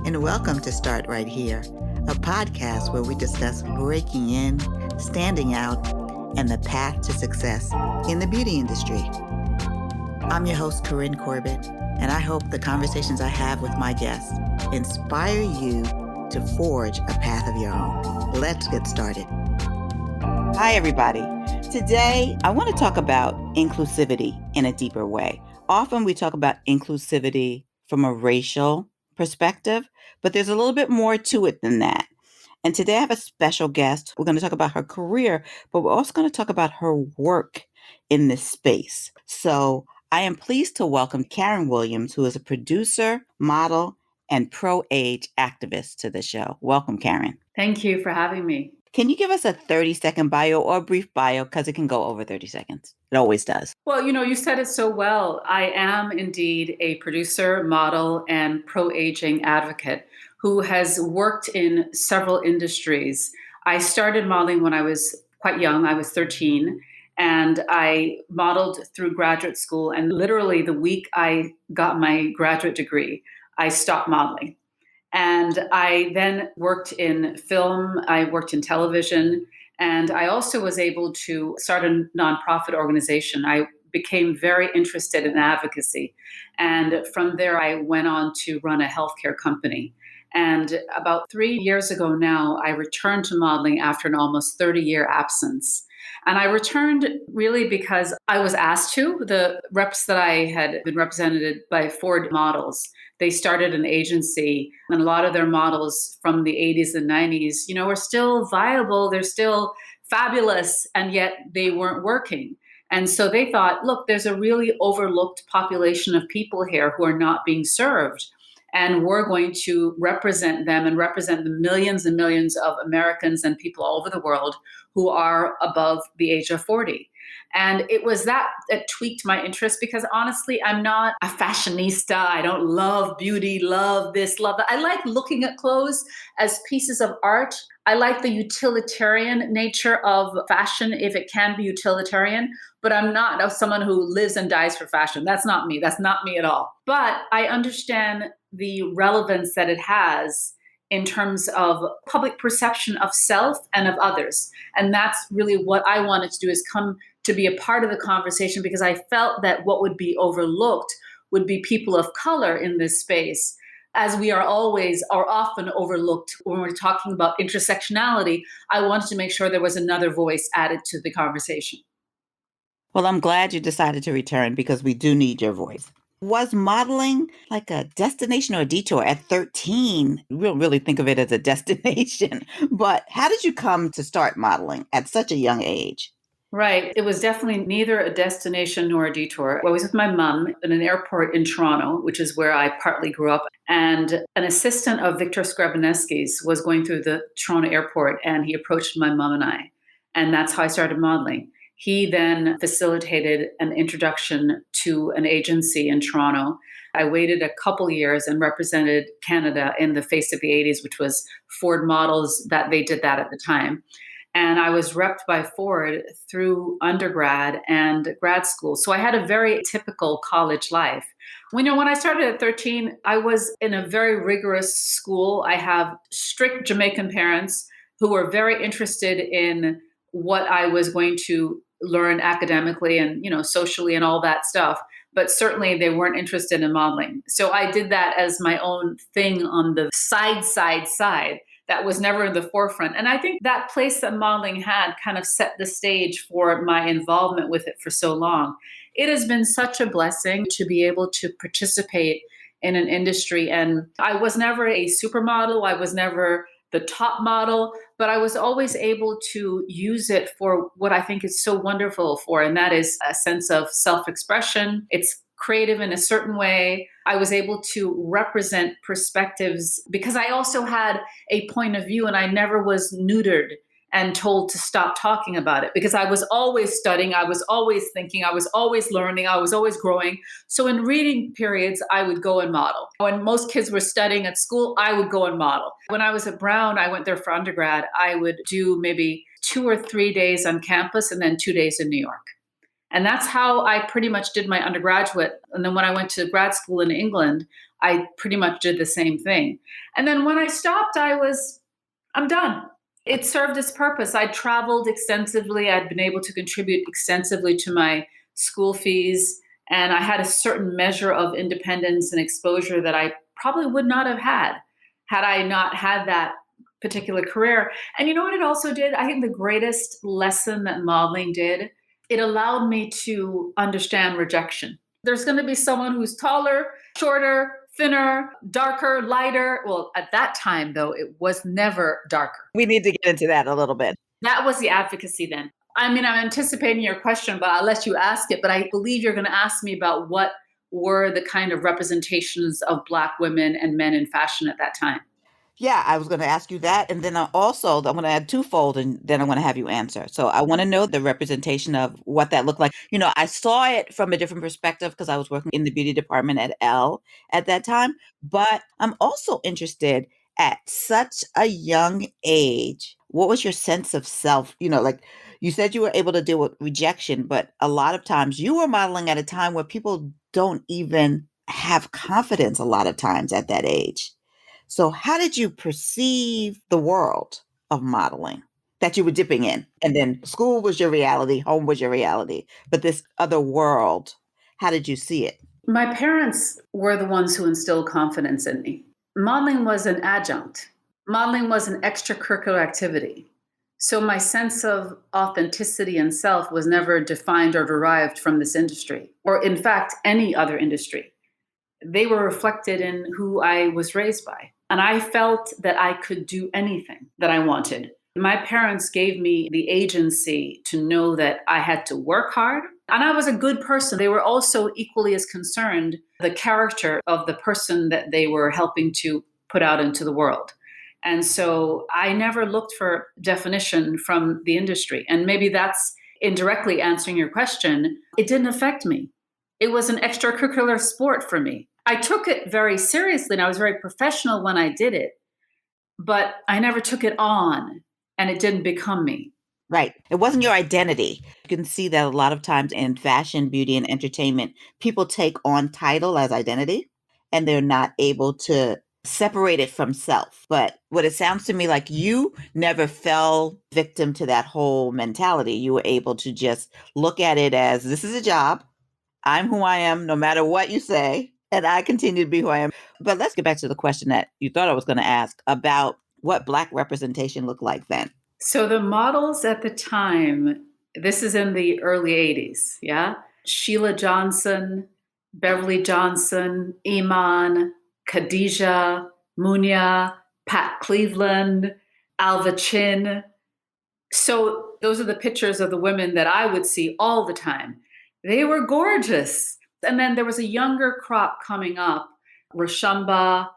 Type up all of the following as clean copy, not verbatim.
and welcome to Start Right Here, a podcast where we discuss breaking in, standing out, and the path to success in the beauty industry. I'm your host, Corinne Corbett, and I hope the conversations I have with my guests inspire you to forge a path of your own. Let's get started. Hi, everybody. Today, I want to talk about inclusivity in a deeper way. Often we talk about inclusivity from a racial perspective, but there's a little bit more to it than that. And today I have a special guest. We're going to talk about her career, but we're also going to talk about her work in this space. So I am pleased to welcome Karen Williams, who is a producer, model, and pro-age activist to the show. Welcome, Karen. Thank you for having me. Can you give us a 30-second bio or a brief bio? Because it can go over 30 seconds. It always does. Well, you said it so well. I am indeed a producer, model, and pro-aging advocate who has worked in several industries. I started modeling when I was quite young. I was 13, and I modeled through graduate school. And literally the week I got my graduate degree, I stopped modeling. And I then worked in film, I worked in television, and I also was able to start a nonprofit organization. I became very interested in advocacy. And from there, I went on to run a healthcare company. And about 3 years ago now, I returned to modeling after an almost 30-year absence. And I returned really because I was asked to. The reps that I had been represented by Ford Models, they started an agency, and a lot of their models from the 80s and 90s, were still viable. They're still fabulous, and yet they weren't working. And so they thought, look, there's a really overlooked population of people here who are not being served. And we're going to represent them and represent the millions and millions of Americans and people all over the world who are above the age of 40. And it was that tweaked my interest, because honestly, I'm not a fashionista. I don't love beauty, love this, love that. I like looking at clothes as pieces of art. I like the utilitarian nature of fashion, if it can be utilitarian, but I'm not someone who lives and dies for fashion. That's not me. That's not me at all. But I understand the relevance that it has in terms of public perception of self and of others. And that's really what I wanted to do, is come to be a part of the conversation, because I felt that what would be overlooked would be people of color in this space, as we are often overlooked when we're talking about intersectionality. I wanted to make sure there was another voice added to the conversation. Well, I'm glad you decided to return, because we do need your voice. Was modeling like a destination or a detour? At 13, we don't really think of it as a destination, but how did you come to start modeling at such a young age? Right. It was definitely neither a destination nor a detour. I was with my mom in an airport in Toronto, which is where I partly grew up. And an assistant of Victor Skrabanesky's was going through the Toronto airport, and he approached my mom and I. And that's how I started modeling. He then facilitated an introduction to an agency in Toronto. I waited a couple years and represented Canada in the Face of the 80s, which was Ford Models, that they did that at the time. And I was repped by Ford through undergrad and grad school. So I had a very typical college life. When I started at 13, I was in a very rigorous school. I have strict Jamaican parents who were very interested in what I was going to learn academically and, socially and all that stuff. But certainly they weren't interested in modeling. So I did that as my own thing on the side. That was never in the forefront. And I think that place that modeling had kind of set the stage for my involvement with it for so long. It has been such a blessing to be able to participate in an industry. And I was never a supermodel. I was never the top model, but I was always able to use it for what I think is so wonderful for, and that is a sense of self-expression. It's creative in a certain way. I was able to represent perspectives because I also had a point of view, and I never was neutered and told to stop talking about it, because I was always studying, I was always thinking, I was always learning, I was always growing. So in reading periods, I would go and model. When most kids were studying at school, I would go and model. When I was at Brown, I went there for undergrad, I would do maybe 2 or 3 days on campus and then 2 days in New York. And that's how I pretty much did my undergraduate. And then when I went to grad school in England, I pretty much did the same thing. And then when I stopped, I'm done. It served its purpose. I traveled extensively. I'd been able to contribute extensively to my school fees. And I had a certain measure of independence and exposure that I probably would not have had I not had that particular career. And you know what it also did? I think the greatest lesson that modeling did, it allowed me to understand rejection. There's going to be someone who's taller, shorter, thinner, darker, lighter. Well, at that time, though, it was never darker. We need to get into that a little bit. That was the advocacy then. I mean, I'm anticipating your question, but I'll let you ask it. But I believe you're going to ask me about what were the kind of representations of Black women and men in fashion at that time. Yeah, I was going to ask you that. And then I'm going to add twofold and then I'm going to have you answer. So I want to know the representation of what that looked like. I saw it from a different perspective because I was working in the beauty department at Elle at that time. But I'm also interested at such a young age. What was your sense of self? Like you said you were able to deal with rejection, but a lot of times you were modeling at a time where people don't even have confidence a lot of times at that age. So how did you perceive the world of modeling that you were dipping in? And then school was your reality, home was your reality. But this other world, how did you see it? My parents were the ones who instilled confidence in me. Modeling was an adjunct. Modeling was an extracurricular activity. So my sense of authenticity and self was never defined or derived from this industry, or in fact, any other industry. They were reflected in who I was raised by. And I felt that I could do anything that I wanted. My parents gave me the agency to know that I had to work hard. And I was a good person. They were also equally as concerned the character of the person that they were helping to put out into the world. And so I never looked for definition from the industry. And maybe that's indirectly answering your question. It didn't affect me. It was an extracurricular sport for me. I took it very seriously and I was very professional when I did it, but I never took it on and it didn't become me. Right. It wasn't your identity. You can see that a lot of times in fashion, beauty, and entertainment, people take on title as identity and they're not able to separate it from self. But what it sounds to me like you never fell victim to that whole mentality. You were able to just look at it as this is a job. I'm who I am, no matter what you say. And I continue to be who I am. But let's get back to the question that you thought I was going to ask about what Black representation looked like then. So the models at the time, this is in the early 80s, yeah? Sheila Johnson, Beverly Johnson, Iman, Khadijah, Munya, Pat Cleveland, Alva Chin. So those are the pictures of the women that I would see all the time. They were gorgeous. And then there was a younger crop coming up, Rashamba,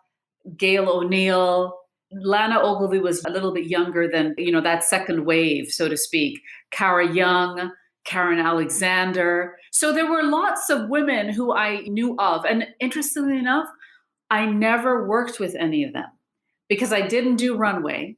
Gail O'Neill. Lana Ogilvy was a little bit younger than, that second wave, so to speak. Cara Young, Karen Alexander. So there were lots of women who I knew of. And interestingly enough, I never worked with any of them because I didn't do runway.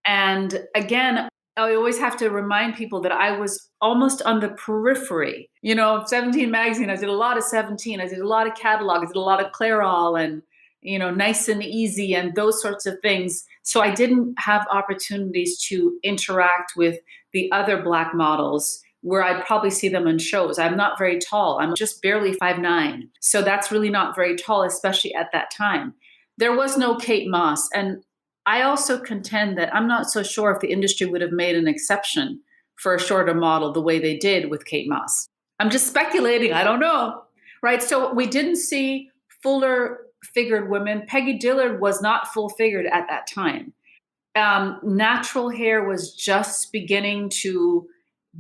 And again, I always have to remind people that I was almost on the periphery. 17 magazine, I did a lot of 17. I did a lot of catalog. I did a lot of Clairol and, Nice and Easy and those sorts of things. So I didn't have opportunities to interact with the other Black models where I'd probably see them in shows. I'm not very tall. I'm just barely 5'9". So that's really not very tall, especially at that time. There was no Kate Moss. And I also contend that I'm not so sure if the industry would have made an exception for a shorter model the way they did with Kate Moss. I'm just speculating. I don't know. Right. So we didn't see fuller figured women. Peggy Dillard was not full figured at that time. Natural hair was just beginning to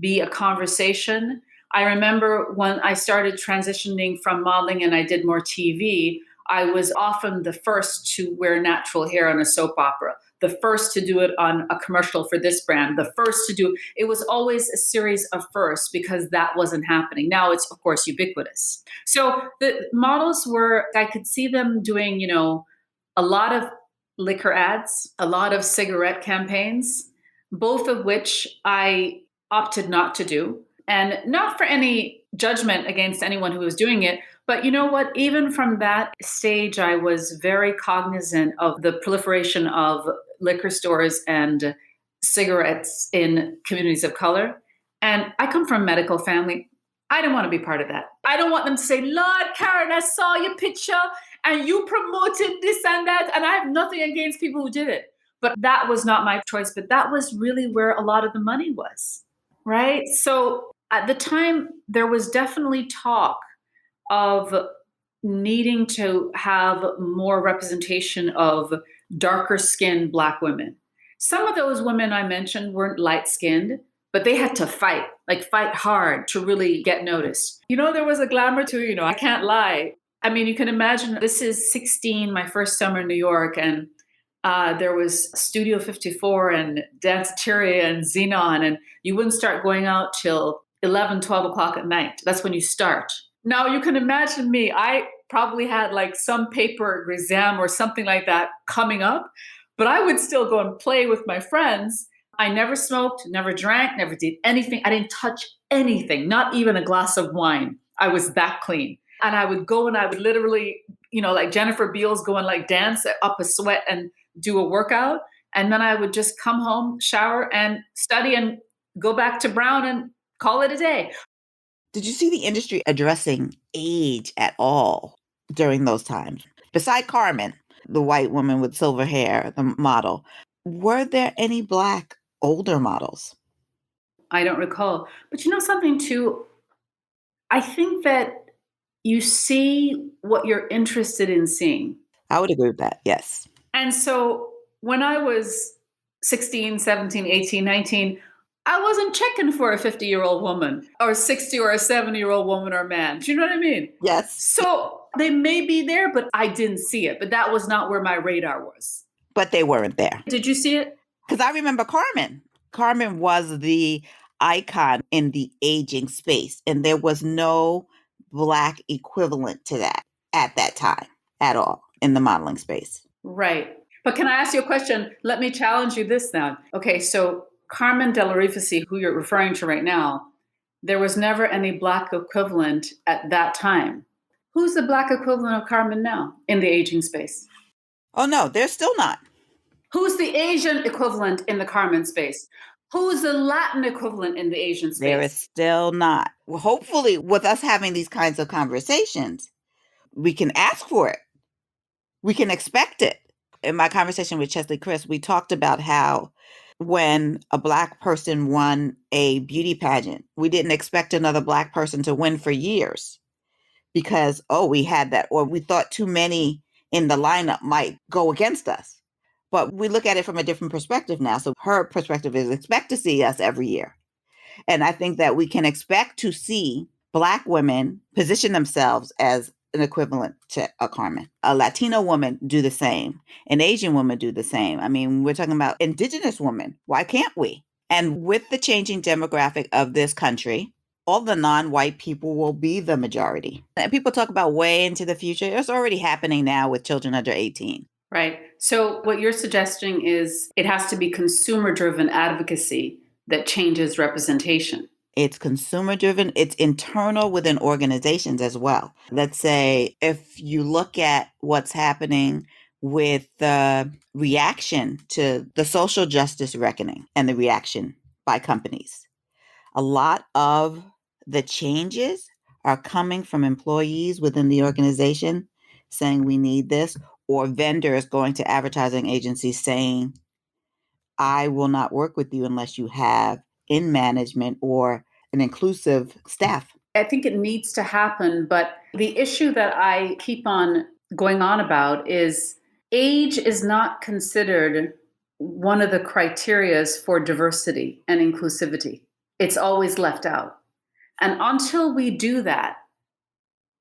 be a conversation. I remember when I started transitioning from modeling and I did more TV, I was often the first to wear natural hair on a soap opera, the first to do it on a commercial for this brand, the first to do it. Was always a series of firsts because that wasn't happening. Now it's, of course, ubiquitous. So the models I could see them doing, a lot of liquor ads, a lot of cigarette campaigns, both of which I opted not to do. And not for any judgment against anyone who was doing it, but you know what? Even from that stage, I was very cognizant of the proliferation of liquor stores and cigarettes in communities of color. And I come from a medical family. I didn't want to be part of that. I don't want them to say, Lord, Karen, I saw your picture and you promoted this and that. And I have nothing against people who did it. But that was not my choice. But that was really where a lot of the money was. Right. So at the time, there was definitely talk of needing to have more representation of darker skinned Black women. Some of those women I mentioned weren't light skinned, but they had to fight, like fight hard to really get noticed. There was a glamour to, I can't lie. I mean, you can imagine this is 16, my first summer in New York, and there was Studio 54 and Danceteria and Xenon, and you wouldn't start going out till 11, 12 o'clock at night. That's when you start. Now you can imagine me. I probably had like some paper exam or something like that coming up, but I would still go and play with my friends. I never smoked, never drank, never did anything. I didn't touch anything, not even a glass of wine. I was that clean. And I would go and I would literally, like Jennifer Beals go and like dance up a sweat and do a workout. And then I would just come home, shower and study and go back to Brown and call it a day. Did you see the industry addressing age at all during those times? Beside Carmen, the white woman with silver hair, the model, were there any Black older models? I don't recall. But something too, I think that you see what you're interested in seeing. I would agree with that, yes. And so when I was 16, 17, 18, 19, I wasn't checking for a 50-year-old woman or 60 or a 70-year-old woman or man. Do you know what I mean? Yes. So they may be there, but I didn't see it. But that was not where my radar was. But they weren't there. Did you see it? Because I remember Carmen. Carmen was the icon in the aging space, and there was no Black equivalent to that at that time at all in the modeling space. Right. But can I ask you a question? Let me challenge you this now. Okay, so Carmen de la Rifici, who you're referring to right now, there was never any Black equivalent at that time. Who's the Black equivalent of Carmen now in the aging space? Oh, no, there's still not. Who's the Asian equivalent in the Carmen space? Who's the Latin equivalent in the Asian space? There is still not. Well, hopefully, with us having these kinds of conversations, we can ask for it. We can expect it. In my conversation with Chesley Chris, we talked about how when a Black person won a beauty pageant, we didn't expect another Black person to win for years because, we had that, or we thought too many in the lineup might go against us. But we look at it from a different perspective now. So her perspective is expect to see us every year. And I think that we can expect to see Black women position themselves as an equivalent to a Carmen. A Latino woman do the same. An Asian woman do the same. I mean, we're talking about Indigenous women. Why can't we? And with the changing demographic of this country, all the non-white people will be the majority. And people talk about way into the future. It's already happening now with children under 18. Right. So what you're suggesting is it has to be consumer-driven advocacy that changes representation. It's consumer driven. It's internal within organizations as well. Let's say if you look at what's happening with the reaction to the social justice reckoning and the reaction by companies, a lot of the changes are coming from employees within the organization saying we need this, or vendors going to advertising agencies saying, I will not work with you unless you have in management or an inclusive staff. I think it needs to happen, but the issue that I keep on going on about is age is not considered one of the criterias for diversity and inclusivity. It's always left out. And until we do that,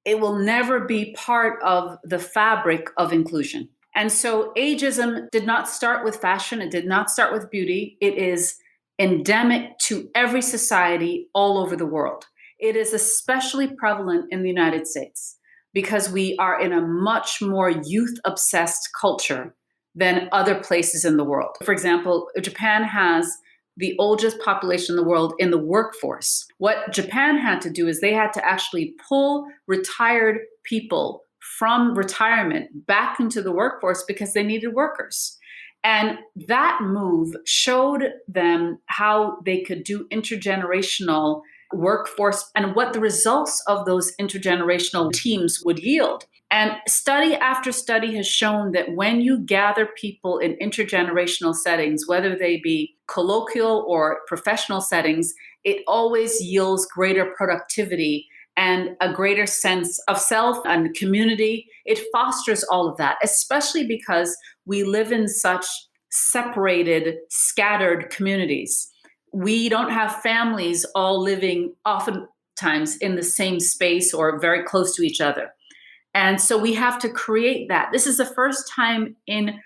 it will never be part of the fabric of inclusion. And so ageism did not start with fashion. It did not start with beauty. It is endemic to every society all over the world. It is especially prevalent in the United States because we are in a much more youth-obsessed culture than other places in the world. For example, Japan has the oldest population in the world in the workforce. What Japan had to do is they had to actually pull retired people from retirement back into the workforce because they needed workers. And that move showed them how they could do intergenerational workforce and what the results of those intergenerational teams would yield. And study after study has shown that when you gather people in intergenerational settings, whether they be colloquial or professional settings, it always yields greater productivity and a greater sense of self and community. It fosters all of that, especially because we live in such separated, scattered communities. We don't have families all living oftentimes in the same space or very close to each other. And so we have to create that. This is the first time in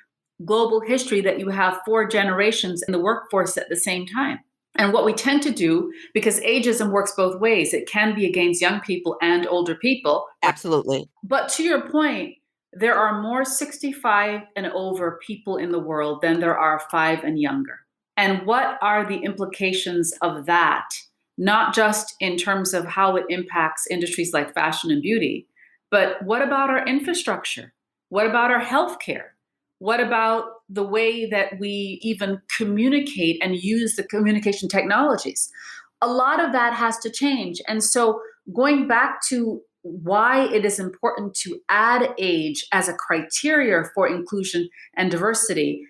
global history that you have 4 generations in the workforce at the same time. And what we tend to do, because ageism works both ways, it can be against young people and older people. Absolutely. But to your point, there are more 65 and over people in the world than there are 5 and younger. And what are the implications of that? Not just in terms of how it impacts industries like fashion and beauty, but what about our infrastructure? What about our healthcare? What about the way that we even communicate and use the communication technologies? A lot of that has to change. And so going back to why it is important to add age as a criteria for inclusion and diversity,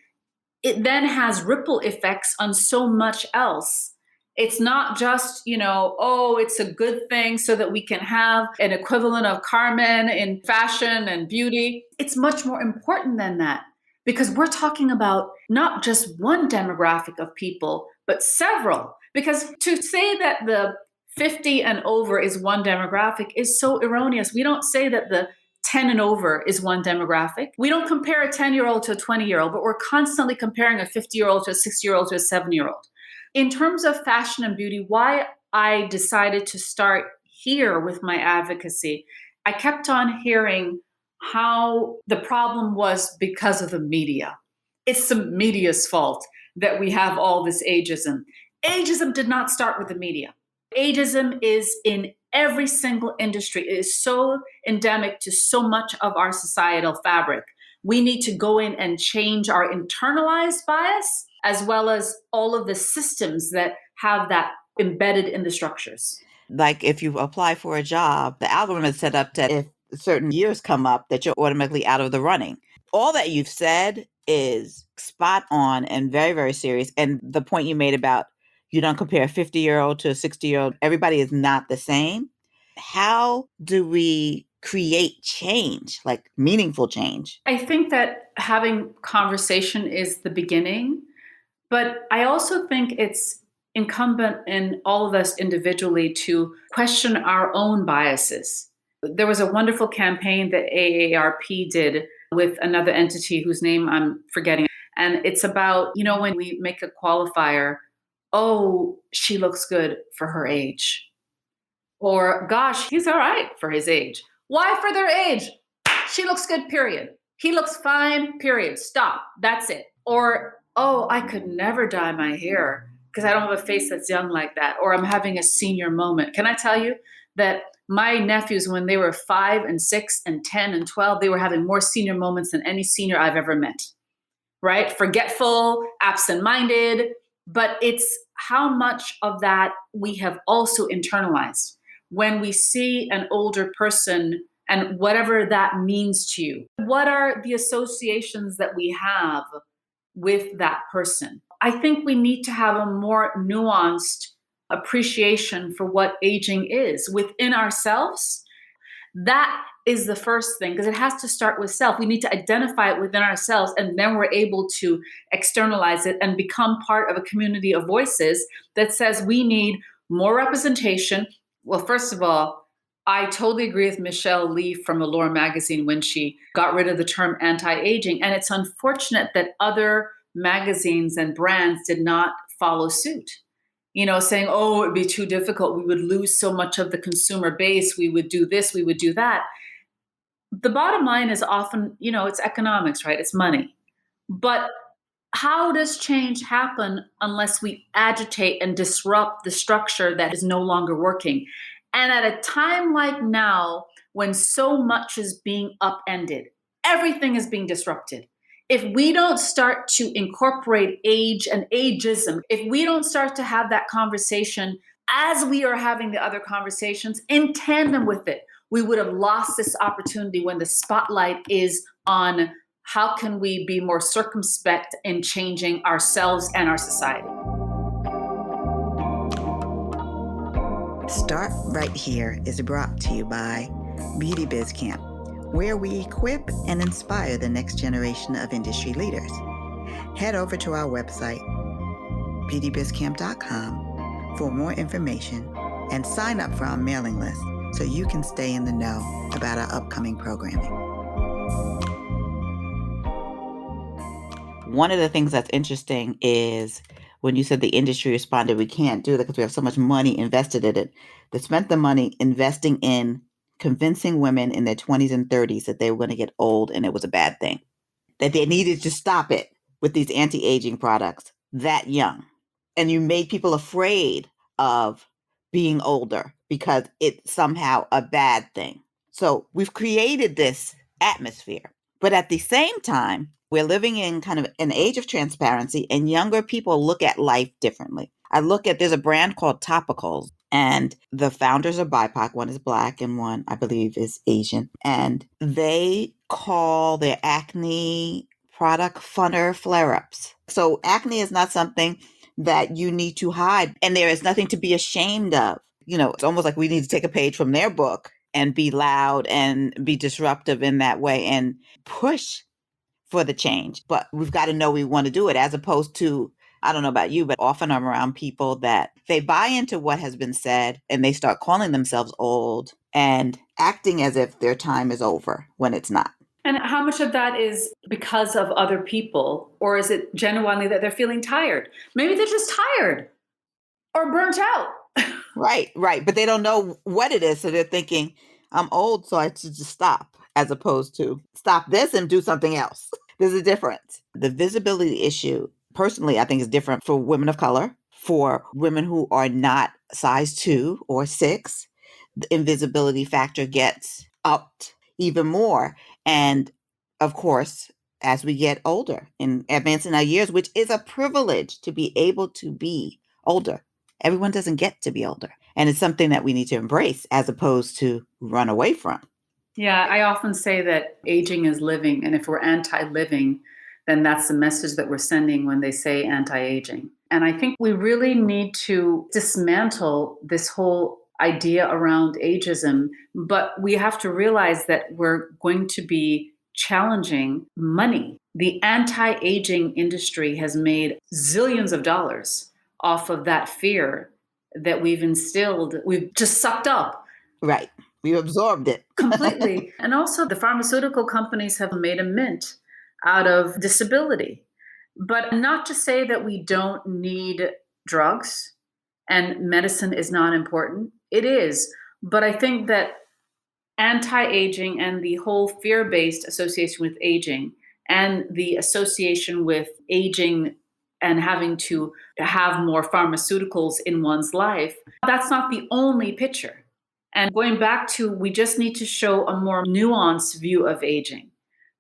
it then has ripple effects on so much else. It's not just, oh, it's a good thing so that we can have an equivalent of Carmen in fashion and beauty. It's much more important than that because we're talking about not just one demographic of people, but several. Because to say that the 50 and over is one demographic is so erroneous. We don't say that the 10 and over is one demographic. We don't compare a 10-year-old to a 20-year-old, but we're constantly comparing a 50-year-old to a 60-year-old to a 7-year-old. In terms of fashion and beauty, why I decided to start here with my advocacy, I kept on hearing how the problem was because of the media. It's the media's fault that we have all this ageism. Ageism did not start with the media. Ageism is in every single industry. It is so endemic to so much of our societal fabric. We need to go in and change our internalized bias as well as all of the systems that have that embedded in the structures. Like if you apply for a job, the algorithm is set up that if certain years come up, that you're automatically out of the running. All that you've said is spot on and very, very serious. And the point you made about you don't compare a 50-year-old to a 60-year-old, everybody is not the same. How do we create change, like meaningful change? I think that having conversation is the beginning, but I also think it's incumbent in all of us individually to question our own biases. There was a wonderful campaign that AARP did with another entity whose name I'm forgetting. And it's about, when we make a qualifier, oh, she looks good for her age. Or, gosh, he's all right for his age. Why for their age? She looks good, period. He looks fine, period. Stop. That's it. Or, oh, I could never dye my hair because I don't have a face that's young like that. Or I'm having a senior moment. Can I tell you that my nephews, when they were 5 and 6 and 10 and 12, they were having more senior moments than any senior I've ever met, right? Forgetful, absent-minded, but it's how much of that we have also internalized. When we see an older person and whatever that means to you, what are the associations that we have with that person? I think we need to have a more nuanced appreciation for what aging is within ourselves. That is the first thing, because it has to start with self. We need to identify it within ourselves, and then we're able to externalize it and become part of a community of voices that says we need more representation. Well, first of all, I totally agree with Michelle Lee from Allure magazine when she got rid of the term anti-aging. And it's unfortunate that other magazines and brands did not follow suit. Saying, oh, it'd be too difficult. We would lose so much of the consumer base. We would do this, we would do that. The bottom line is often, it's economics, right? It's money. But How does change happen unless we agitate and disrupt the structure that is no longer working? And at a time like now, when so much is being upended, everything is being disrupted. If we don't start to incorporate age and ageism, if we don't start to have that conversation as we are having the other conversations in tandem with it, we would have lost this opportunity when the spotlight is on how can we be more circumspect in changing ourselves and our society. Start Right Here is brought to you by Beauty Biz Camp, where we equip and inspire the next generation of industry leaders. Head over to our website, beautybizcamp.com, for more information and sign up for our mailing list so you can stay in the know about our upcoming programming. One of the things that's interesting is when you said the industry responded, we can't do that because we have so much money invested in it. They spent the money investing in convincing women in their 20s and 30s that they were going to get old and it was a bad thing, that they needed to stop it with these anti-aging products that young. And you made people afraid of being older because it's somehow a bad thing. So we've created this atmosphere. But at the same time, we're living in kind of an age of transparency, and younger people look at life differently. There's a brand called Topicals, and the founders are BIPOC. One is Black and one, I believe, is Asian. And they call their acne product funner flare-ups. So acne is not something that you need to hide, and there is nothing to be ashamed of. It's almost like we need to take a page from their book and be loud and be disruptive in that way and push for the change. But we've got to know we want to do it, as opposed to, I don't know about you, but often I'm around people that they buy into what has been said and they start calling themselves old and acting as if their time is over when it's not. And how much of that is because of other people, or is it genuinely that they're feeling tired? Maybe they're just tired or burnt out. Right. But they don't know what it is. So they're thinking, I'm old, so I should just stop, as opposed to stop this and do something else. There's a difference. The visibility issue, personally, I think is different for women of color, for women who are not size 2 or 6. The invisibility factor gets upped even more. And of course, as we get older and advance in our years, which is a privilege to be able to be older. Everyone doesn't get to be older. And it's something that we need to embrace as opposed to run away from. Yeah, I often say that aging is living. And if we're anti-living, then that's the message that we're sending when they say anti-aging. And I think we really need to dismantle this whole idea around ageism. But we have to realize that we're going to be challenging money. The anti-aging industry has made zillions of dollars off of that fear that we've instilled, we've just sucked up. Right. We absorbed it. Completely. And also the pharmaceutical companies have made a mint out of disability. But not to say that we don't need drugs and medicine is not important. It is. But I think that anti-aging and the whole fear-based association with aging and the association with aging and having to have more pharmaceuticals in one's life, that's not the only picture. And going back to, we just need to show a more nuanced view of aging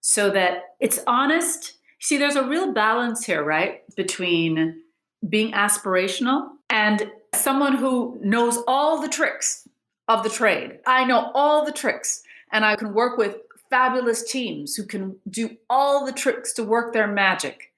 so that it's honest. See, there's a real balance here, right? Between being aspirational and someone who knows all the tricks of the trade. I know all the tricks, and I can work with fabulous teams who can do all the tricks to work their magic.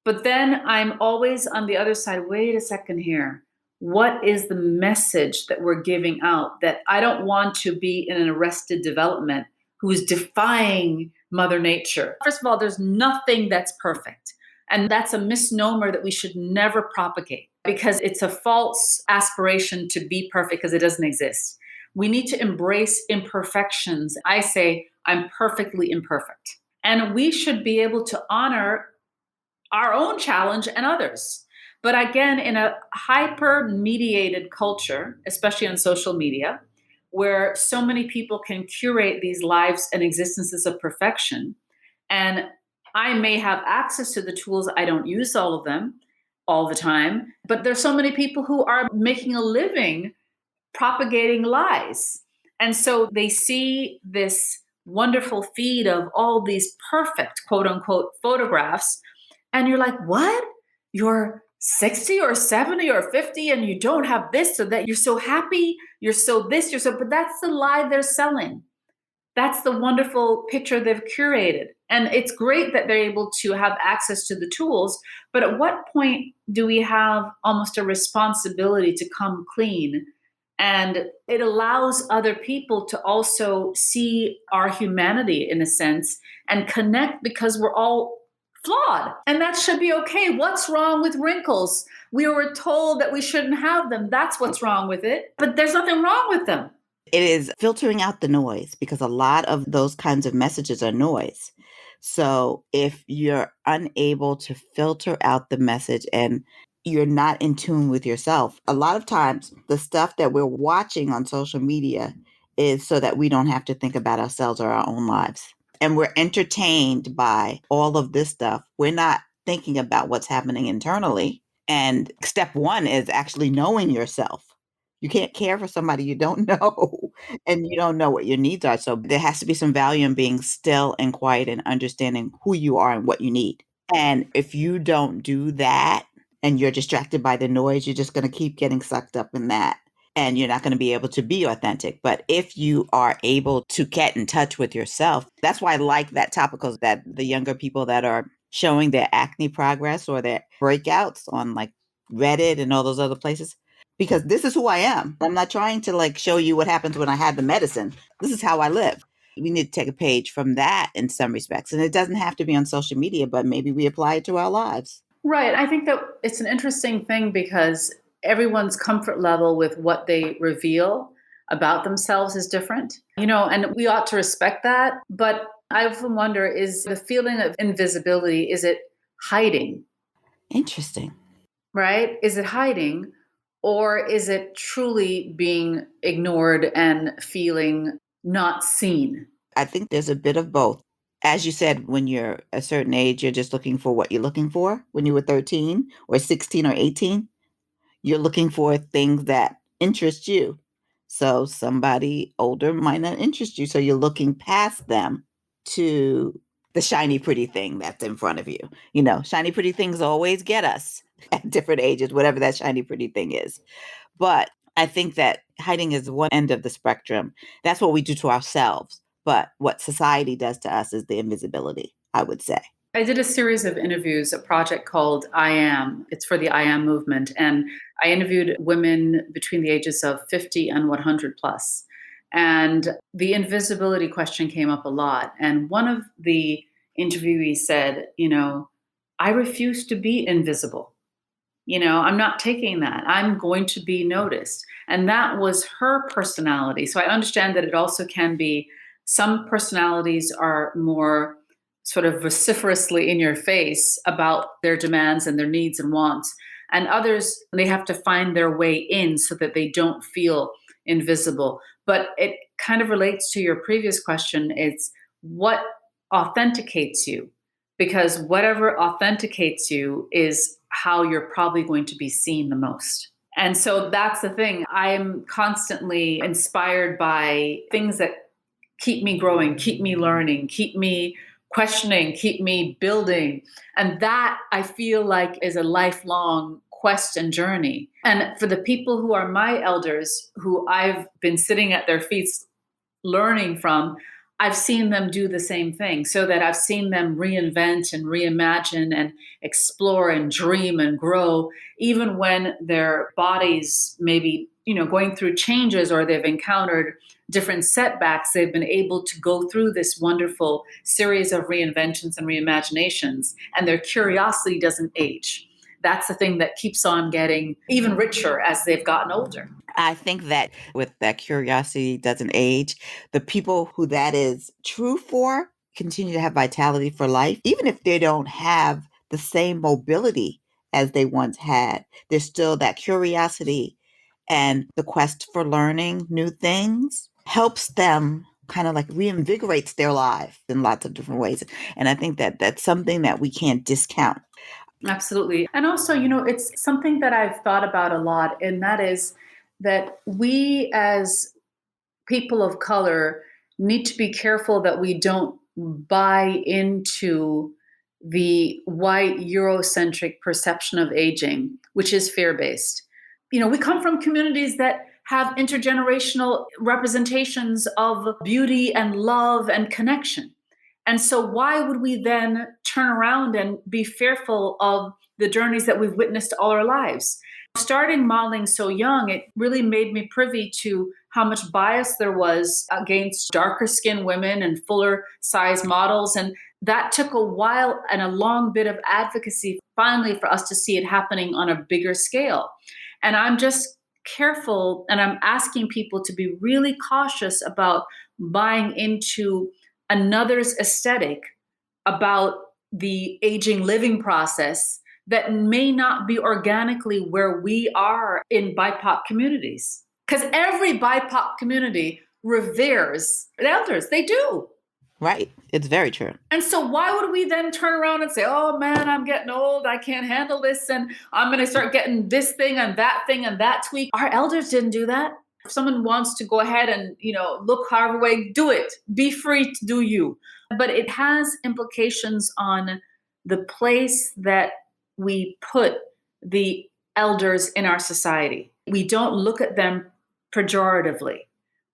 But then I'm always on the other side. Wait a second here. What is the message that we're giving out? That I don't want to be in an arrested development who's defying Mother Nature. First of all, there's nothing that's perfect. And that's a misnomer that we should never propagate because it's a false aspiration to be perfect because it doesn't exist. We need to embrace imperfections. I say, I'm perfectly imperfect. And we should be able to honor our own challenge and others. But again, in a hyper-mediated culture, especially on social media, where so many people can curate these lives and existences of perfection, and I may have access to the tools. I don't use all of them all the time, but there's so many people who are making a living propagating lies. And so they see this wonderful feed of all these perfect, quote unquote, photographs. And you're like, what? You're 60 or 70 or 50 and you don't have this, so that you're so happy, you're so this, you're so, but that's the lie they're selling. That's the wonderful picture they've curated. And it's great that they're able to have access to the tools. But at what point do we have almost a responsibility to come clean? And it allows other people to also see our humanity in a sense and connect, because we're all flawed. And that should be okay. What's wrong with wrinkles? We were told that we shouldn't have them. That's what's wrong with it. But there's nothing wrong with them. It is filtering out the noise, because a lot of those kinds of messages are noise. So if you're unable to filter out the message and you're not in tune with yourself, a lot of times the stuff that we're watching on social media is so that we don't have to think about ourselves or our own lives. And we're entertained by all of this stuff. We're not thinking about what's happening internally. And step one is actually knowing yourself. You can't care for somebody you don't know, and you don't know what your needs are. So there has to be some value in being still and quiet and understanding who you are and what you need. And if you don't do that and you're distracted by the noise, you're just going to keep getting sucked up in that. And you're not going to be able to be authentic. But if you are able to get in touch with yourself, that's why I like that topic, because that the younger people that are showing their acne progress or their breakouts on like Reddit and all those other places, because this is who I am. I'm not trying to like show you what happens when I had the medicine. This is how I live. We need to take a page from that in some respects. And it doesn't have to be on social media, but maybe we apply it to our lives. Right. I think that it's an interesting thing because everyone's comfort level with what they reveal about themselves is different, and we ought to respect that. But I often wonder, is the feeling of invisibility, is it hiding, Interesting. right? Is it hiding, or is it truly being ignored and feeling not seen? I think there's a bit of both. As you said, when you're a certain age, you're just looking for what you're looking for. When you were 13 or 16 or 18, you're looking for things that interest you. So somebody older might not interest you. So you're looking past them to the shiny, pretty thing that's in front of you. Shiny, pretty things always get us at different ages, whatever that shiny, pretty thing is. But I think that hiding is one end of the spectrum. That's what we do to ourselves. But what society does to us is the invisibility, I would say. I did a series of interviews, a project called I Am. It's for the I Am movement. And I interviewed women between the ages of 50 and 100 plus. And the invisibility question came up a lot. And one of the interviewees said, I refuse to be invisible. I'm not taking that. I'm going to be noticed. And that was her personality. So I understand that it also can be, some personalities are more sort of vociferously in your face about their demands and their needs and wants. And others, they have to find their way in so that they don't feel invisible. But it kind of relates to your previous question. It's what authenticates you, because whatever authenticates you is how you're probably going to be seen the most. And so that's the thing. I'm constantly inspired by things that keep me growing, keep me learning, keep me questioning, keep me building. And that I feel like is a lifelong quest and journey. And for the people who are my elders, who I've been sitting at their feet learning from, I've seen them do the same thing, so that I've seen them reinvent and reimagine and explore and dream and grow, even when their bodies maybe, going through changes, or they've encountered different setbacks. They've been able to go through this wonderful series of reinventions and reimaginations, and their curiosity doesn't age. That's the thing that keeps on getting even richer as they've gotten older. I think that with that curiosity doesn't age, the people who that is true for continue to have vitality for life, even if they don't have the same mobility as they once had. There's still that curiosity, and the quest for learning new things helps them kind of like reinvigorates their life in lots of different ways. And I think that that's something that we can't discount. Absolutely. And also, it's something that I've thought about a lot, and that is that we as people of color need to be careful that we don't buy into the white Eurocentric perception of aging, which is fear based. We come from communities that have intergenerational representations of beauty and love and connection. And so, why would we then turn around and be fearful of the journeys that we've witnessed all our lives? Starting modeling so young, it really made me privy to how much bias there was against darker skinned women and fuller size models. And that took a while and a long bit of advocacy finally for us to see it happening on a bigger scale. And I'm just careful and I'm asking people to be really cautious about buying into another's aesthetic about the aging living process that may not be organically where we are in BIPOC communities. Because every BIPOC community reveres the elders. They do. Right. It's very true. And so why would we then turn around and say, oh man, I'm getting old. I can't handle this. And I'm going to start getting this thing and that tweak. Our elders didn't do that. If someone wants to go ahead and, look however way, do it. Be free to do you. But it has implications on the place that we put the elders in our society. We don't look at them pejoratively.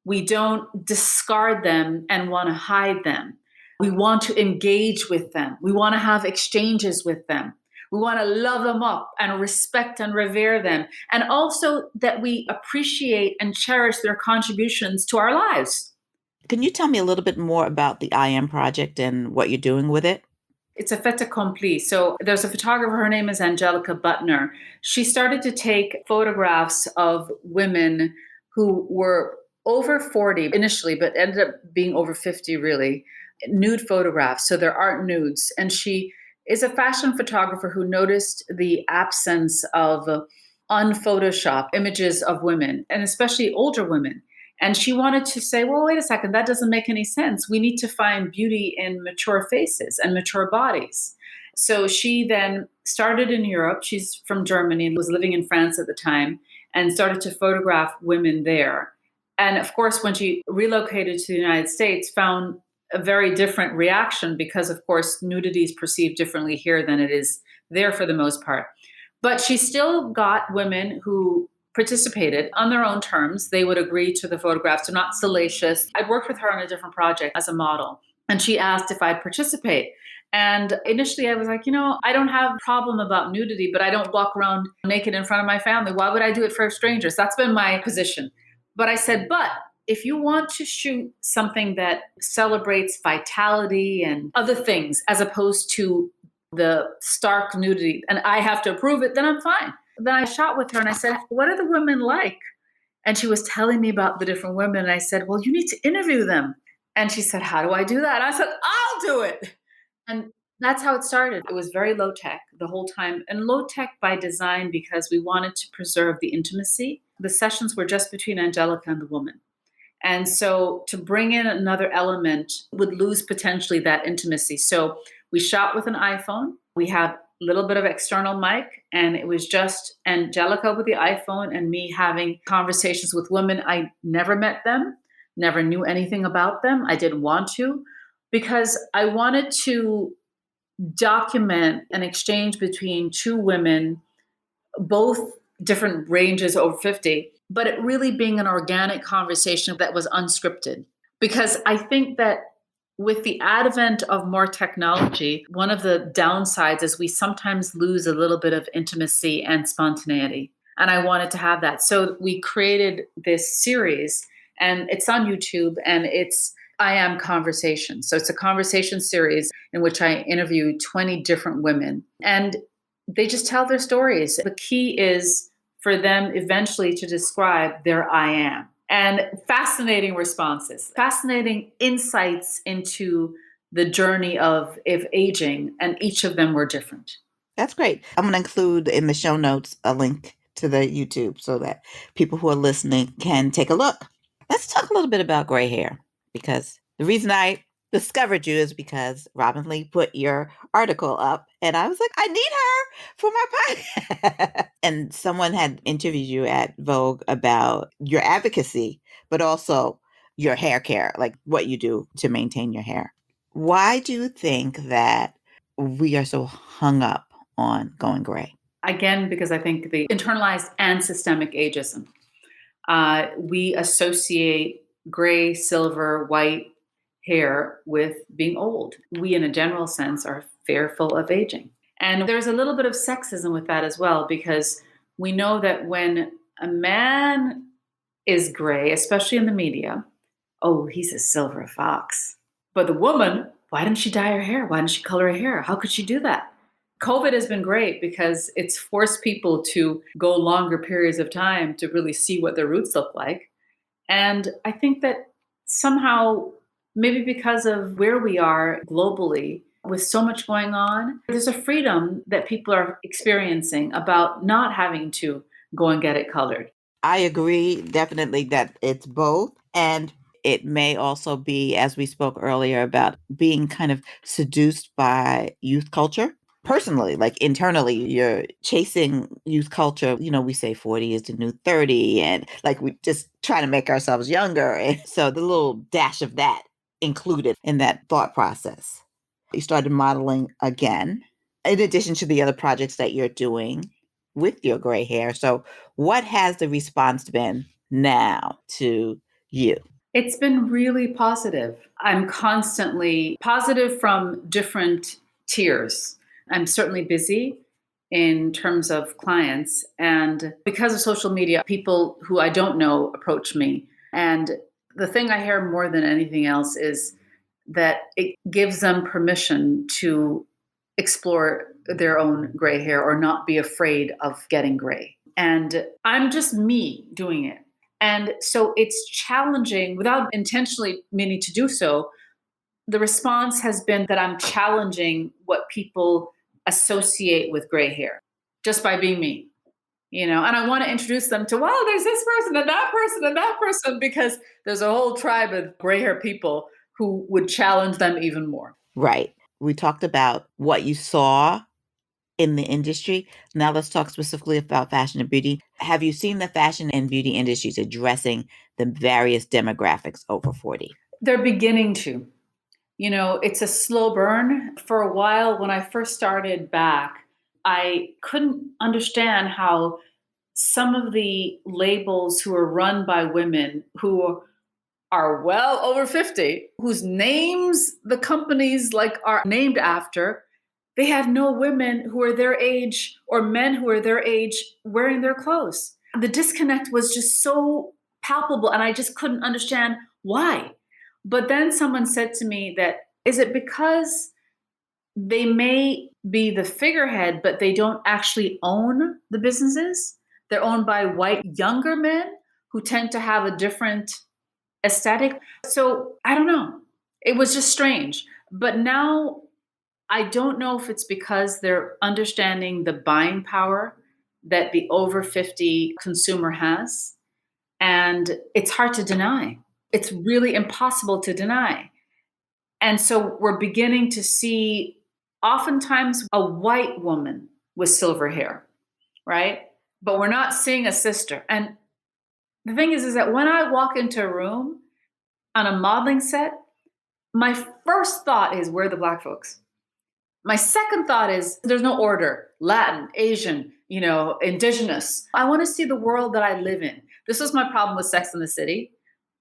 We don't discard them and want to hide them. We want to engage with them. We want to have exchanges with them. We want to love them up and respect and revere them. And also that we appreciate and cherish their contributions to our lives. Can you tell me a little bit more about the I Am Project and what you're doing with it? It's a fait accompli. So there's a photographer, her name is Angelica Butner. She started to take photographs of women who were over 40 initially, but ended up being over 50 really, nude photographs. So there aren't nudes. And she is a fashion photographer who noticed the absence of unphotoshopped images of women, and especially older women. And she wanted to say, well, wait a second, that doesn't make any sense. We need to find beauty in mature faces and mature bodies. So she then started in Europe. She's from Germany and was living in France at the time, and started to photograph women there. And of course, when she relocated to the United States, found a very different reaction because, of course, nudity is perceived differently here than it is there for the most part. But she still got women who participated on their own terms. They would agree to the photographs. They're not salacious. I'd worked with her on a different project as a model, and she asked if I'd participate. And initially I was like, I don't have a problem about nudity, but I don't walk around naked in front of my family. Why would I do it for strangers? That's been my position. But I said, but if you want to shoot something that celebrates vitality and other things, as opposed to the stark nudity, and I have to approve it, then I'm fine. Then I shot with her and I said, what are the women like? And she was telling me about the different women. And I said, well, you need to interview them. And she said, how do I do that? And I said, I'll do it. And that's how it started. It was very low tech the whole time, and low tech by design because we wanted to preserve the intimacy. The sessions were just between Angelica and the woman. And so to bring in another element would lose potentially that intimacy. So we shot with an iPhone. We have a little bit of external mic, and it was just Angelica with the iPhone and me having conversations with women. I never met them, never knew anything about them. I didn't want to, because I wanted to document an exchange between two women, both different ranges over 50, but it really being an organic conversation that was unscripted. Because I think that with the advent of more technology, one of the downsides is we sometimes lose a little bit of intimacy and spontaneity. And I wanted to have that. So we created this series, and it's on YouTube, and it's I Am Conversation. So it's a conversation series in which I interview 20 different women, and they just tell their stories. The key is for them eventually to describe their I am. And fascinating responses, fascinating insights into the journey of aging, and each of them were different. That's great. I'm going to include in the show notes a link to the YouTube so that people who are listening can take a look. Let's talk a little bit about gray hair, because the reason I discovered you is because Robin Lee put your article up and I was like, I need her for my podcast. And someone had interviewed you at Vogue about your advocacy, but also your hair care, like what you do to maintain your hair. Why do you think that we are so hung up on going gray? Again, because I think the internalized and systemic ageism. We associate gray, silver, white hair with being old. We, in a general sense, are fearful of aging. And there's a little bit of sexism with that as well, because we know that when a man is gray, especially in the media, oh, he's a silver fox. But the woman, why didn't she dye her hair? Why didn't she color her hair? How could she do that? COVID has been great because it's forced people to go longer periods of time to really see what their roots look like. And I think that somehow, maybe because of where we are globally, with so much going on, there's a freedom that people are experiencing about not having to go and get it colored. I agree definitely that it's both. And it may also be, as we spoke earlier, about being kind of seduced by youth culture. Personally, like internally, you're chasing youth culture. You know, we say 40 is the new 30, and like we just try to make ourselves younger. And so the little dash of that included in that thought process. You started modeling again, in addition to the other projects that you're doing with your gray hair. So, what has the response been now to you? It's been really positive. I'm constantly positive from different tiers. I'm certainly busy in terms of clients. And because of social media, people who I don't know approach me. And the thing I hear more than anything else is that it gives them permission to explore their own gray hair or not be afraid of getting gray. And I'm just me doing it. And so it's challenging without intentionally meaning to do so. The response has been that I'm challenging what people associate with gray hair just by being me, and I want to introduce them to, wow, there's this person and that person and that person, because there's a whole tribe of gray hair people who would challenge them even more. Right. We talked about what you saw in the industry. Now let's talk specifically about fashion and beauty. Have you seen the fashion and beauty industries addressing the various demographics over 40? They're beginning to. It's a slow burn. For a while, when I first started back, I couldn't understand how some of the labels who are run by women who are well over 50, whose names the companies are named after, they had no women who are their age or men who are their age wearing their clothes. The disconnect was just so palpable, and I just couldn't understand why. But then someone said to me that, is it because they may be the figurehead, but they don't actually own the businesses? They're owned by white younger men who tend to have a different aesthetic. So I don't know. It was just strange. But now I don't know if it's because they're understanding the buying power that the over 50 consumer has. And it's hard to deny. It's really impossible to deny. And so we're beginning to see oftentimes a white woman with silver hair, right? But we're not seeing a sister. And the thing is that when I walk into a room on a modeling set, my first thought is, where are the Black folks? My second thought is, there's no order. Latin, Asian, indigenous. I want to see the world that I live in. This was my problem with Sex and the City.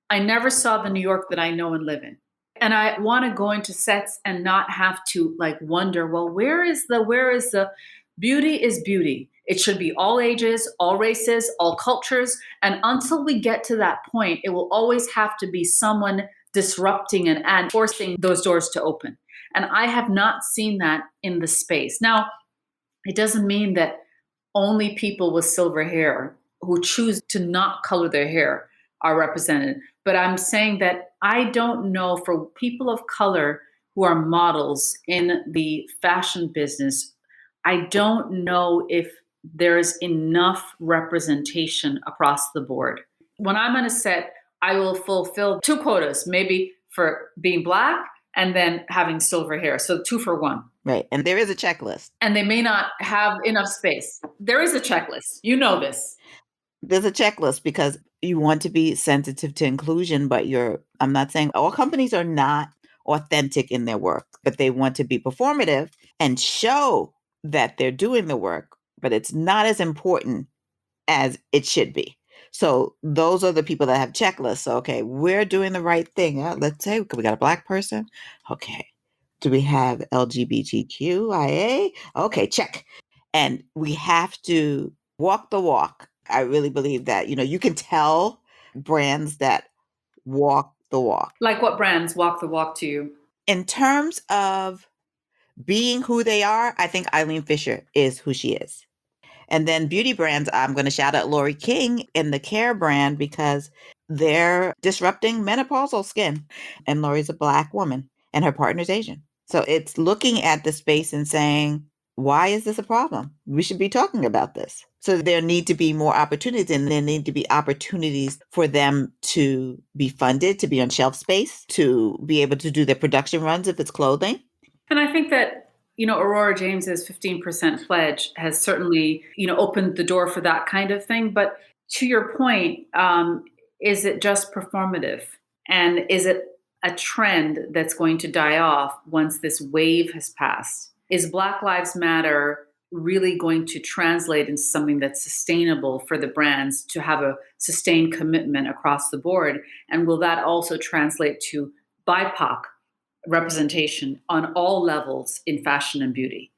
I never saw the New York that I know and live in. And I want to go into sets and not have to wonder, well, where is the beauty is beauty. It should be all ages, all races, all cultures. And until we get to that point, it will always have to be someone disrupting and forcing those doors to open. And I have not seen that in the space. Now, it doesn't mean that only people with silver hair who choose to not color their hair are represented. But I'm saying that I don't know, for people of color who are models in the fashion business, I don't know if there's enough representation across the board. When I'm on a set, I will fulfill two quotas, maybe for being Black and then having silver hair. So 2 for 1. Right. And there is a checklist. And they may not have enough space. There is a checklist. You know this. There's a checklist because you want to be sensitive to inclusion, but I'm not saying all companies are not authentic in their work, but they want to be performative and show that they're doing the work, but it's not as important as it should be. So those are the people that have checklists. So, okay, we're doing the right thing. Let's say we got a Black person. Okay. Do we have LGBTQIA? Okay, check. And we have to walk the walk. I really believe that, you can tell brands that walk the walk. Like what brands walk the walk to you? In terms of being who they are, I think Eileen Fisher is who she is. And then beauty brands, I'm going to shout out Lori King in the Care brand because they're disrupting menopausal skin. And Lori's a Black woman and her partner's Asian. So it's looking at the space and saying, why is this a problem? We should be talking about this. So there need to be more opportunities, and there need to be opportunities for them to be funded, to be on shelf space, to be able to do their production runs if it's clothing. And I think that, Aurora James's 15% pledge has certainly, opened the door for that kind of thing. But to your point, is it just performative? And is it a trend that's going to die off once this wave has passed? Is Black Lives Matter really going to translate into something that's sustainable for the brands to have a sustained commitment across the board? And will that also translate to BIPOC representation on all levels in fashion and beauty?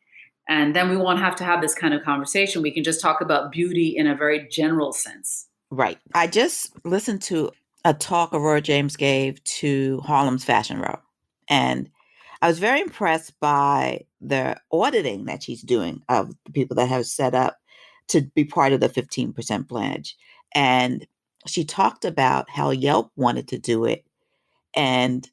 And then we won't have to have this kind of conversation. We can just talk about beauty in a very general sense. Right. I just listened to a talk Aurora James gave to Harlem's Fashion Row. And I was very impressed by the auditing that she's doing of the people that have set up to be part of the 15% pledge. And she talked about how Yelp wanted to do it. And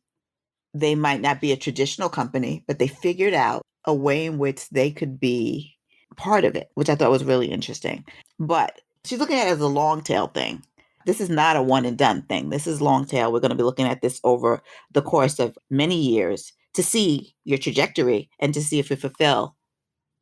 they might not be a traditional company, but they figured out a way in which they could be part of it, which I thought was really interesting. But she's looking at it as a long tail thing. This is not a one and done thing. This is long tail. We're going to be looking at this over the course of many years to see your trajectory and to see if you fulfill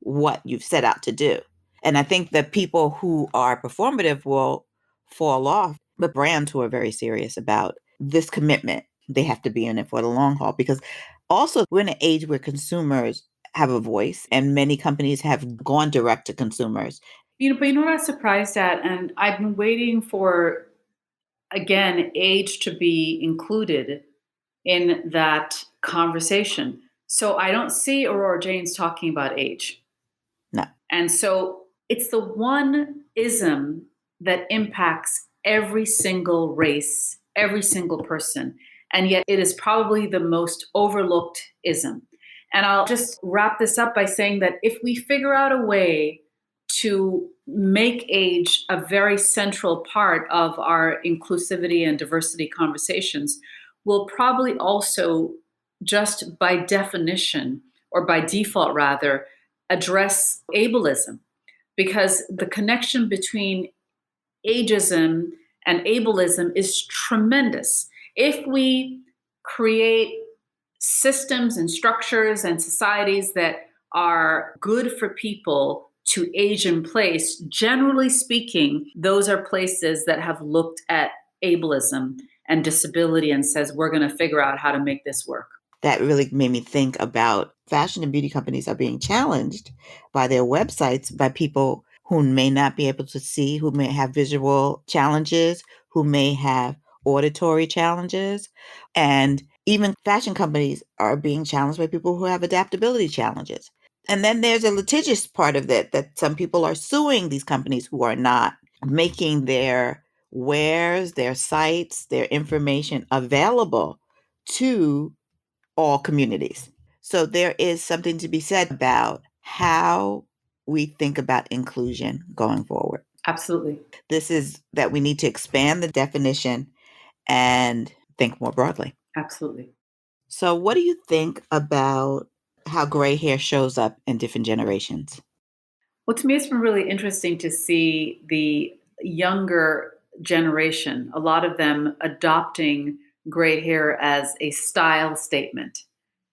what you've set out to do. And I think that people who are performative will fall off, but brands who are very serious about this commitment, they have to be in it for the long haul, because also we're in an age where consumers have a voice and many companies have gone direct to consumers. But what I'm surprised at, and I've been waiting for, again, age to be included in that conversation. So I don't see Aurora James talking about age. No. And so it's the one ism that impacts every single race, every single person. And yet it is probably the most overlooked ism. And I'll just wrap this up by saying that if we figure out a way to make age a very central part of our inclusivity and diversity conversations, we'll probably also, just by definition, or by default rather, address ableism. Because the connection between ageism and ableism is tremendous. If we create systems and structures and societies that are good for people to age in place, generally speaking, those are places that have looked at ableism and disability and says, we're going to figure out how to make this work. That really made me think about fashion and beauty companies are being challenged by their websites by people who may not be able to see, who may have visual challenges, who may have auditory challenges. And even fashion companies are being challenged by people who have adaptability challenges. And then there's a litigious part of that some people are suing these companies who are not making their wares, their sites, their information available to all communities. So there is something to be said about how we think about inclusion going forward. Absolutely. This is that we need to expand the definition and think more broadly. Absolutely. So what do you think about how gray hair shows up in different generations? Well, to me, it's been really interesting to see the younger generation, a lot of them adopting gray hair as a style statement.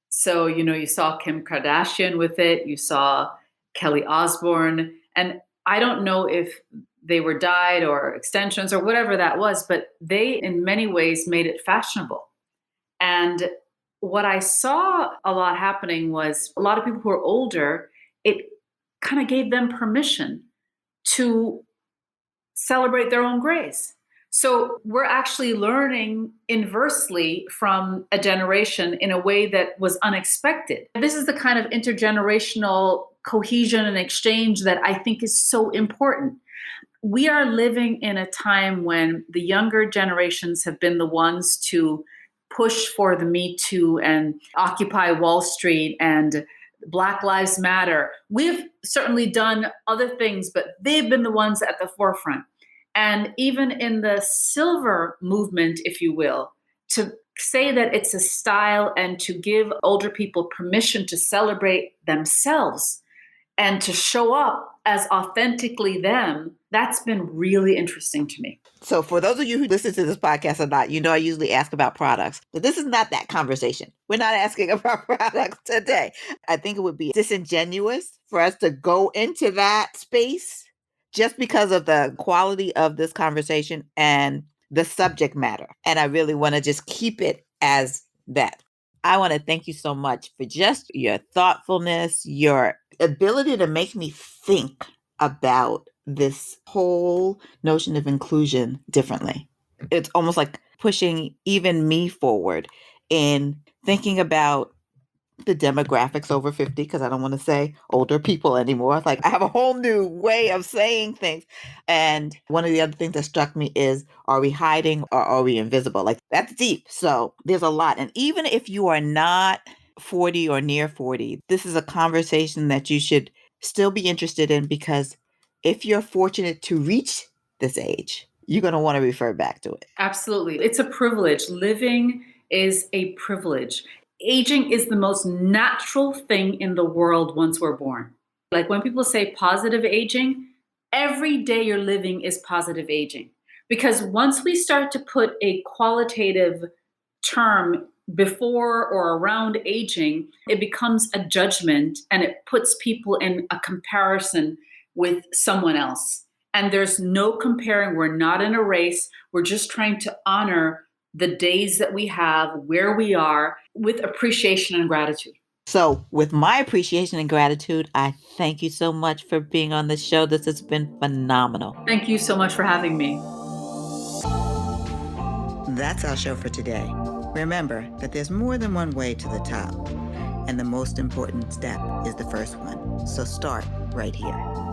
So, you saw Kim Kardashian with it, you saw Kelly Osbourne, and I don't know if they were dyed or extensions or whatever that was, but they in many ways made it fashionable. And what I saw a lot happening was a lot of people who are older, it kind of gave them permission to celebrate their own grace. So we're actually learning inversely from a generation in a way that was unexpected. This is the kind of intergenerational cohesion and exchange that I think is so important. We are living in a time when the younger generations have been the ones to push for the Me Too and Occupy Wall Street and Black Lives Matter. We've certainly done other things, but they've been the ones at the forefront. And even in the silver movement, if you will, to say that it's a style and to give older people permission to celebrate themselves and to show up as authentically them, that's been really interesting to me. So for those of you who listen to this podcast or not, I usually ask about products, but this is not that conversation. We're not asking about products today. I think it would be disingenuous for us to go into that space just because of the quality of this conversation and the subject matter. And I really want to just keep it as that. I want to thank you so much for just your thoughtfulness, your ability to make me think about this whole notion of inclusion differently. It's almost like pushing even me forward in thinking about the demographics over 50, because I don't want to say older people anymore. It's like I have a whole new way of saying things. And one of the other things that struck me is, are we hiding or are we invisible? Like that's deep. So there's a lot. And even if you are not 40 or near 40, this is a conversation that you should still be interested in, because if you're fortunate to reach this age, you're going to want to refer back to it. Absolutely. It's a privilege. Living is a privilege. Aging is the most natural thing in the world once we're born. Like when people say positive aging, every day you're living is positive aging. Because once we start to put a qualitative term before or around aging, it becomes a judgment and it puts people in a comparison with someone else. And there's no comparing. We're not in a race. We're just trying to honor the days that we have, where we are, with appreciation and gratitude. So with my appreciation and gratitude, I thank you so much for being on the show. This has been phenomenal. Thank you so much for having me. That's our show for today. Remember that there's more than one way to the top, and the most important step is the first one. So start right here.